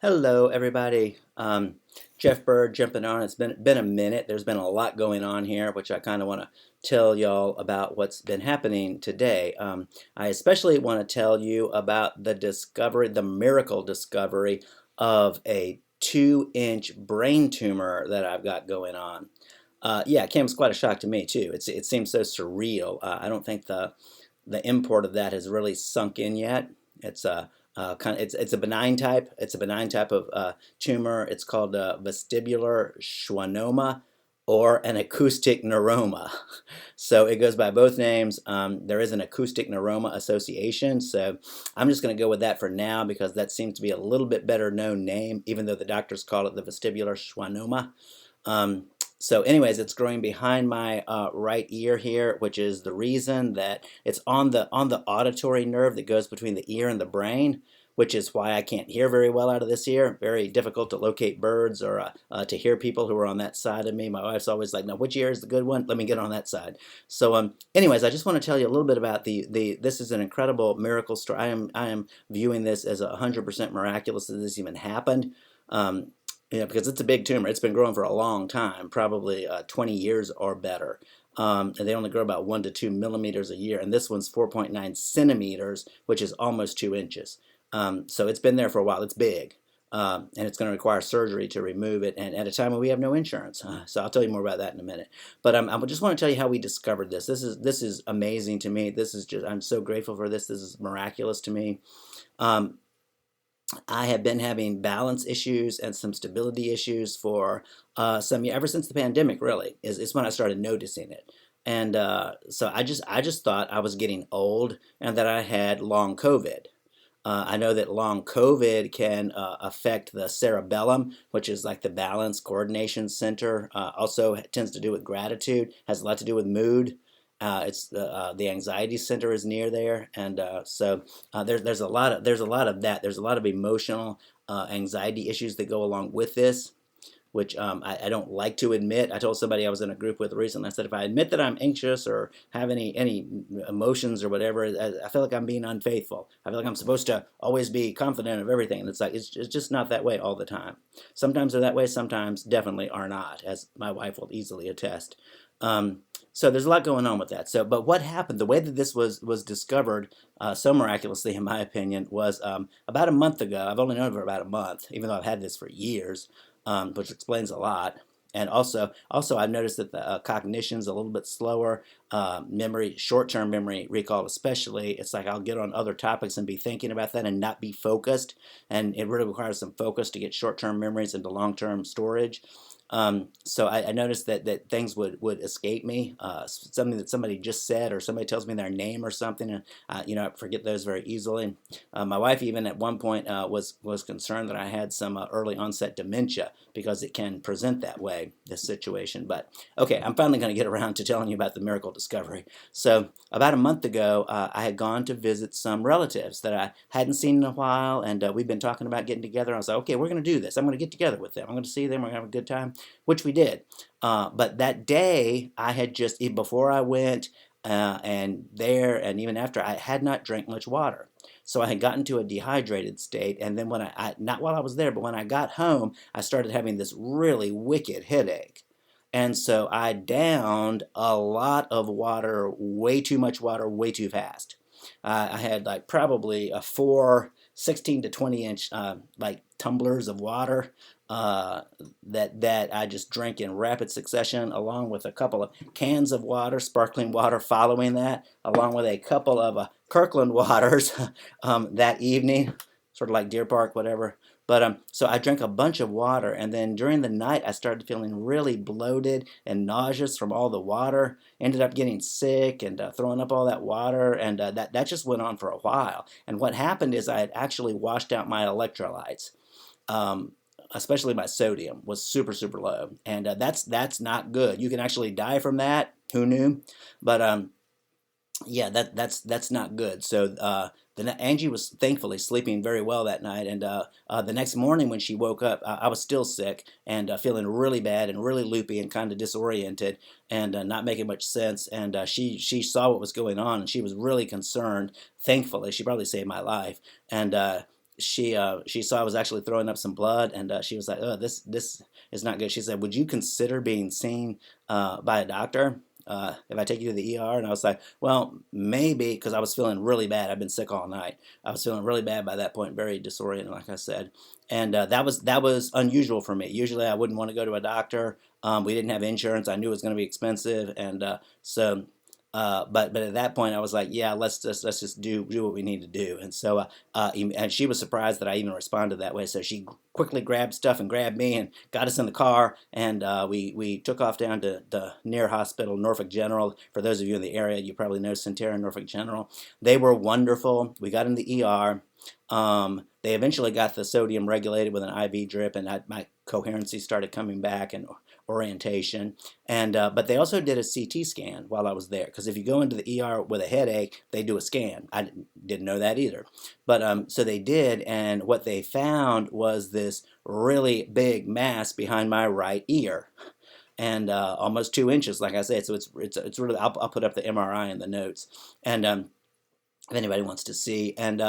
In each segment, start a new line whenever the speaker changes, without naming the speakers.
Hello, everybody. Jeff Bird jumping on. It's been a minute. There's been a lot going on here, which I kind of want to tell y'all about what's been happening today. I especially want to tell you about the discovery, the miracle discovery of a 2-inch brain tumor that I've got going on. Yeah, it came as quite a shock to me too. It seems so surreal. I don't think the import of that has really sunk in yet. It's it's a benign type. It's a benign type of tumor. It's called vestibular schwannoma or an acoustic neuroma. So it goes by both names. There is an acoustic neuroma association. So I'm just going to go with that for now because that seems to be a little bit better known name, even though the doctors call it the vestibular schwannoma. Um, so anyways, it's growing behind my right ear here, which is the reason that it's on the auditory nerve that goes between the ear and the brain, which is why I can't hear very well out of this ear. Very difficult to locate birds or to hear people who are on that side of me. My wife's always like, "No, which ear is the good one? Let me get on that side." So, anyways, I just want to tell you a little bit about the. This is an incredible miracle story. I am viewing this as 100% miraculous that this even happened. Um, because it's a big tumor. It's been growing for a long time, probably 20 years or better. And they only grow about 1 to 2 millimeters a year. And this one's 4.9 centimeters, which is almost 2 inches. So it's been there for a while. It's big. And it's going to require surgery to remove it, and at a time when we have no insurance. So I'll tell you more about that in a minute. But I just want to tell you how we discovered this. This is amazing to me. This is just I'm so grateful for this. This is miraculous to me. Um, I have been having balance issues and some stability issues for some ever since the pandemic. Really, is when I started noticing it, and so I just thought I was getting old and that I had long COVID. I know that long COVID can affect the cerebellum, which is like the balance coordination center. Also tends to do with gratitude, has a lot to do with mood. It's the anxiety center is near there, and there's a lot of that. There's a lot of emotional anxiety issues that go along with this, which I don't like to admit. I told somebody I was in a group with recently. I said if I admit that I'm anxious or have any emotions or whatever, I feel like I'm being unfaithful. I feel like I'm supposed to always be confident of everything, and it's like it's just not that way all the time. Sometimes they're that way. Sometimes definitely are not, as my wife will easily attest. So there's a lot going on with that. So, but what happened? The way that this was discovered so miraculously, in my opinion, was about a month ago. I've only known it for about a month, even though I've had this for years, which explains a lot. And also, I've noticed that the cognition's a little bit slower. Memory, short-term memory recall, especially. It's like I'll get on other topics and be thinking about that and not be focused. And it really requires some focus to get short-term memories into long-term storage. So I noticed that things would escape me, something that somebody just said, or somebody tells me their name or something, and I forget those very easily. My wife even at one point was concerned that I had some early onset dementia because it can present that way, this situation. But okay, I'm finally going to get around to telling you about the miracle discovery. So about a month ago, I had gone to visit some relatives that I hadn't seen in a while, and we've been talking about getting together. I was like, okay, we're going to do this. I'm going to get together with them. I'm going to see them. We're going to have a good time, which we did. But that day, I had just, before I went and there and even after, I had not drank much water. So I had gotten to a dehydrated state. And then when not while I was there, but when I got home, I started having this really wicked headache. And so I downed a lot of water, way too much water, way too fast. I had like probably a 16 to 20 inch like tumblers of water that I just drank in rapid succession, along with a couple of cans of water, sparkling water following that, along with a couple of Kirkland waters that evening, sort of like Deer Park, whatever. But so I drank a bunch of water, and then during the night I started feeling really bloated and nauseous from all the water. Ended up getting sick and throwing up all that water, and that just went on for a while. And what happened is I had actually washed out my electrolytes. Um, Especially my sodium was super low, and that's not good. You can actually die from that. Who knew? But yeah, that's not good. So Angie was thankfully sleeping very well that night, and the next morning when she woke up, I was still sick and feeling really bad and really loopy and kind of disoriented and not making much sense. And she saw what was going on, and she was really concerned. Thankfully, she probably saved my life, and she saw I was actually throwing up some blood, and she was like, "Oh, this is not good." She said, "Would you consider being seen by a doctor if I take you to the ER?" And I was like, "Well, maybe," because I was feeling really bad. I've been sick all night. I was feeling really bad by that point, very disoriented, like I said, and that was unusual for me. Usually, I wouldn't want to go to a doctor. We didn't have insurance. I knew it was going to be expensive, and so. But at that point I was like, yeah, let's just do what we need to do. And so and she was surprised that I even responded that way. So she quickly grabbed stuff and grabbed me and got us in the car, and we took off down to the near hospital, Norfolk General. For those of you in the area, you probably know Sentara Norfolk General. They were wonderful. We got in the ER. They eventually got the sodium regulated with an IV drip, and my coherency started coming back and orientation. And but they also did a CT scan while I was there, because if you go into the ER with a headache, they do a scan. I didn't know that either, but so they did, and what they found was this really big mass behind my right ear, and almost 2 inches, like I said. So it's really. I'll put up the MRI in the notes, and if anybody wants to see. And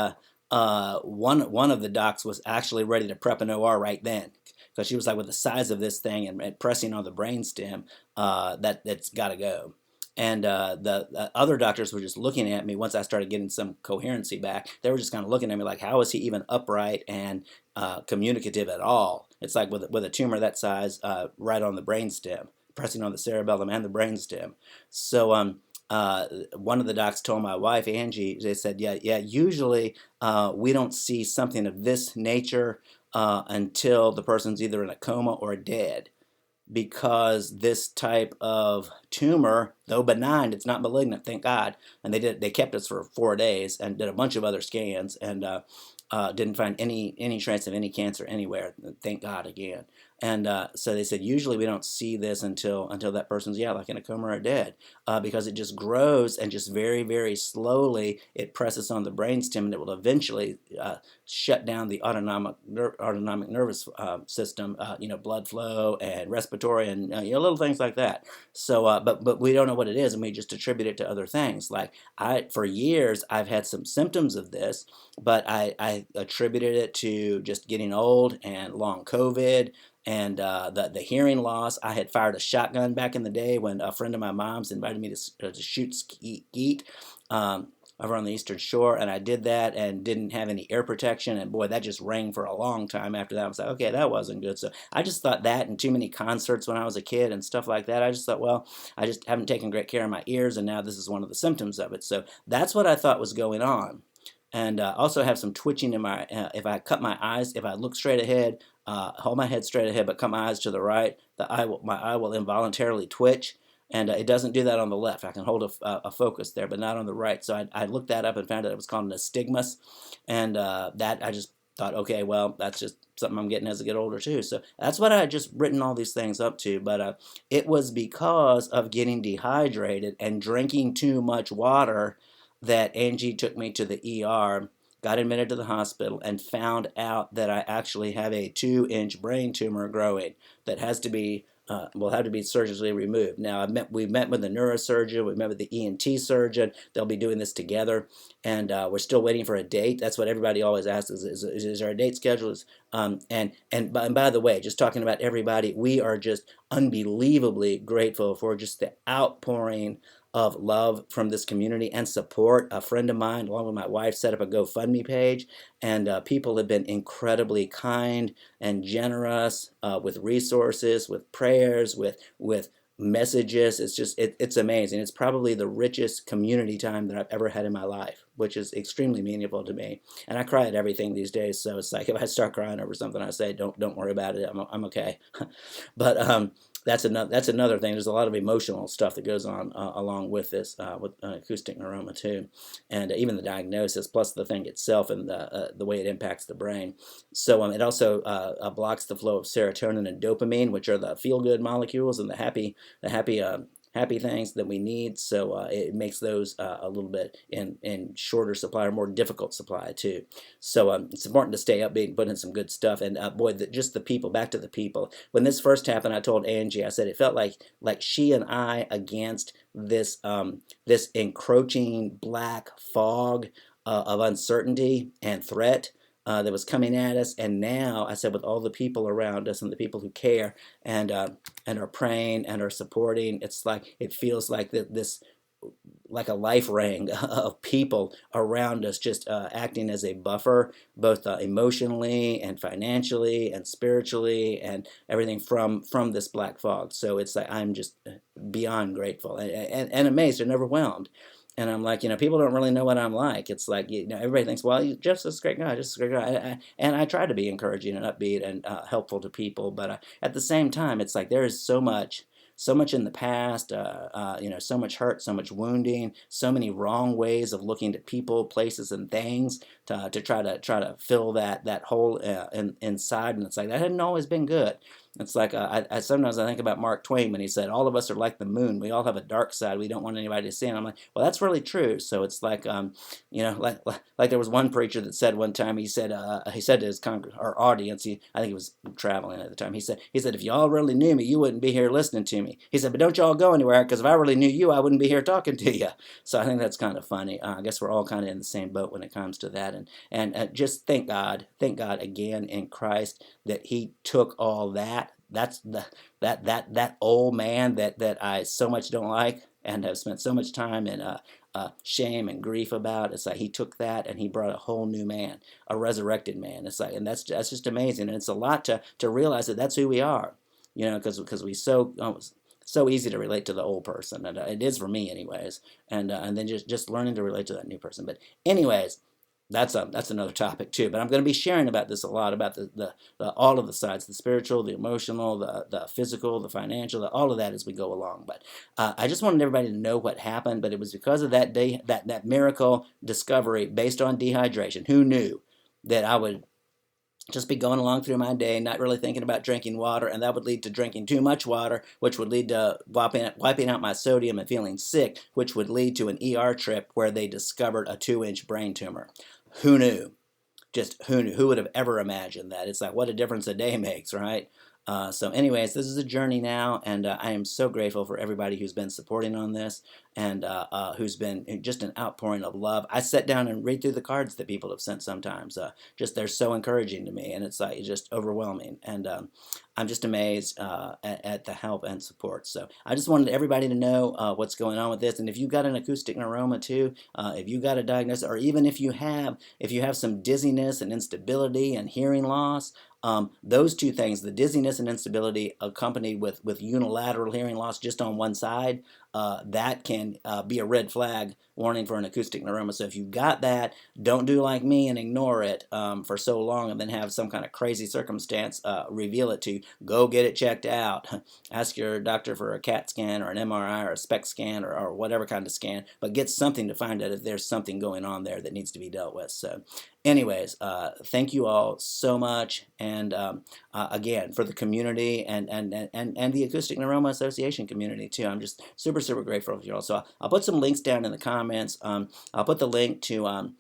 one of the docs was actually ready to prep an OR right then, because she was like, with the size of this thing and pressing on the brainstem, that's got to go. And the other doctors were just looking at me once I started getting some coherency back. They were just kind of looking at me like, how is he even upright and communicative at all? It's like with a tumor that size right on the brainstem, pressing on the cerebellum and the brainstem. So one of the docs told my wife, Angie, they said, yeah, usually we don't see something of this nature until the person's either in a coma or dead, because this type of tumor, though benign, it's not malignant, thank God. And they kept us for 4 days and did a bunch of other scans, and didn't find any trace of any cancer anywhere, thank God again. And so they said usually we don't see this until that person's, yeah, like in a coma or dead, because it just grows, and just very, very slowly it presses on the brainstem, and it will eventually shut down the autonomic nervous system, blood flow and respiratory, and little things like that. So but we don't know what it is, and we just attribute it to other things. Like, for years I've had some symptoms of this, but I attributed it to just getting old and long COVID, and the hearing loss. I had fired a shotgun back in the day when a friend of my mom's invited me to shoot skeet over on the Eastern Shore, and I did that and didn't have any air protection, and boy, that just rang for a long time after that. I was like, okay, that wasn't good. So I just thought that, and too many concerts when I was a kid and stuff like that. I just thought, well, I just haven't taken great care of my ears, and now this is one of the symptoms of it. So that's what I thought was going on. And also have some twitching in my, if I cut my eyes, if I look straight ahead, hold my head straight ahead, but cut my eyes to the right, my eye will involuntarily twitch. And it doesn't do that on the left. I can hold a focus there, but not on the right. So I looked that up and found out it was called an astigmas. And that I just thought, okay, well, that's just something I'm getting as I get older too. So that's what I had just written all these things up to. But it was because of getting dehydrated and drinking too much water that Angie took me to the ER, got admitted to the hospital, and found out that I actually have a 2-inch brain tumor growing that has to be will have to be surgically removed. Now, we've met with the neurosurgeon, we've met with the ENT surgeon. They'll be doing this together, and we're still waiting for a date. That's what everybody always asks: is there a date scheduled? And by the way, just talking about everybody, we are just unbelievably grateful for just the outpouring of love from this community and support. A friend of mine, along with my wife, set up a GoFundMe page, and people have been incredibly kind and generous with resources, with prayers, with messages. It's amazing. It's probably the richest community time that I've ever had in my life, which is extremely meaningful to me. And I cry at everything these days, so it's like if I start crying over something, I say, don't worry about it. I'm okay. But that's another thing. There's a lot of emotional stuff that goes on along with this, with acoustic neuroma too, and even the diagnosis, plus the thing itself and the way it impacts the brain. So it also blocks the flow of serotonin and dopamine, which are the feel-good molecules and the happy things that we need. So it makes those a little bit in shorter supply or more difficult supply too. So it's important to stay upbeat and put in some good stuff. And boy, just the people, back to the people. When this first happened, I told Angie, I said it felt like she and I against this this encroaching black fog of uncertainty and threat. that was coming at us. And now I said, with all the people around us and the people who care and are praying and are supporting, it's like it feels like this like a life ring of people around us, just acting as a buffer, both emotionally and financially and spiritually and everything from this black fog. So it's like I'm just beyond grateful and amazed and overwhelmed. And I'm like, people don't really know what I'm like. It's like, everybody thinks, well, Jeff's a great guy, just a great guy. And I try to be encouraging and upbeat and helpful to people. But at the same time, it's like there is so much in the past, so much hurt, so much wounding, so many wrong ways of looking at people, places, and things to try to fill that hole inside. And it's like that hadn't always been good. It's like I sometimes I think about Mark Twain when he said, "All of us are like the moon. We all have a dark side. We don't want anybody to see." And I'm like, well, that's really true. So it's like, like there was one preacher that said one time, he said to his audience, I think he was traveling at the time. He said, if y'all really knew me, you wouldn't be here listening to me. He said, but don't y'all go anywhere, because if I really knew you, I wouldn't be here talking to you. So I think that's kind of funny. I guess we're all kind of in the same boat when it comes to that. And just thank God again in Christ that He took all that. That's that old man that I so much don't like and have spent so much time in shame and grief about. It's like He took that and He brought a whole new man, a resurrected man. It's like, and that's just amazing. And it's a lot to realize that that's who we are, because we so easy to relate to the old person, and it is for me anyways. And then just learning to relate to that new person. But anyways, that's another topic too. But I'm going to be sharing about this a lot, about the all of the sides, the spiritual, the emotional, the physical, the financial, all of that as we go along. But I just wanted everybody to know what happened. But it was because of that day, that miracle discovery based on dehydration. Who knew that I would just be going along through my day, not really thinking about drinking water, and that would lead to drinking too much water, which would lead to wiping out my sodium and feeling sick, which would lead to an ER trip where they discovered a 2-inch brain tumor. Who knew? Just who knew? Who would have ever imagined that? It's like, what a difference a day makes, right? So anyways, this is a journey now, and I am so grateful for everybody who's been supporting on this and who's been just an outpouring of love. I sit down and read through the cards that people have sent sometimes. Just they're so encouraging to me, and it's like just overwhelming. And I'm just amazed at the help and support. So I just wanted everybody to know what's going on with this. And if you've got an acoustic neuroma too, if you got a diagnosis, or even if you have some dizziness and instability and hearing loss, those two things, the dizziness and instability accompanied with unilateral hearing loss just on one side, that can be a red flag warning for an acoustic neuroma. So if you've got that, don't do like me and ignore it for so long and then have some kind of crazy circumstance reveal it to you. Go get it checked out. Ask your doctor for a CAT scan or an MRI or a SPECT scan or whatever kind of scan, but get something to find out if there's something going on there that needs to be dealt with. So anyways, thank you all so much, and again, for the community and the Acoustic Neuroma Association community too. I'm just super grateful for you all. So I'll put some links down in the comments. I'll put the link to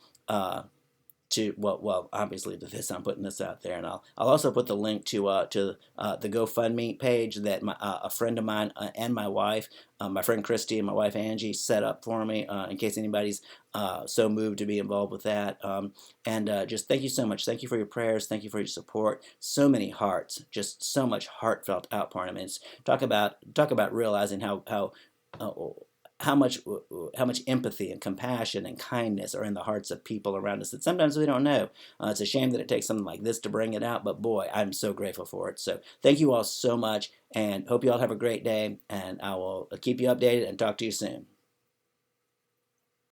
well obviously to this. I'm putting this out there, and I'll also put the link to the GoFundMe page that a friend of mine and my wife, my friend Christie and my wife Angie, set up for me in case anybody's so moved to be involved with that. And just thank you so much. Thank you for your prayers. Thank you for your support. So many hearts, just so much heartfelt outpouring. I mean, talk about realizing how much empathy and compassion and kindness are in the hearts of people around us that sometimes we don't know. It's a shame that it takes something like this to bring it out, but boy, I'm so grateful for it. So thank you all so much, and hope you all have a great day, and I will keep you updated and talk to you soon.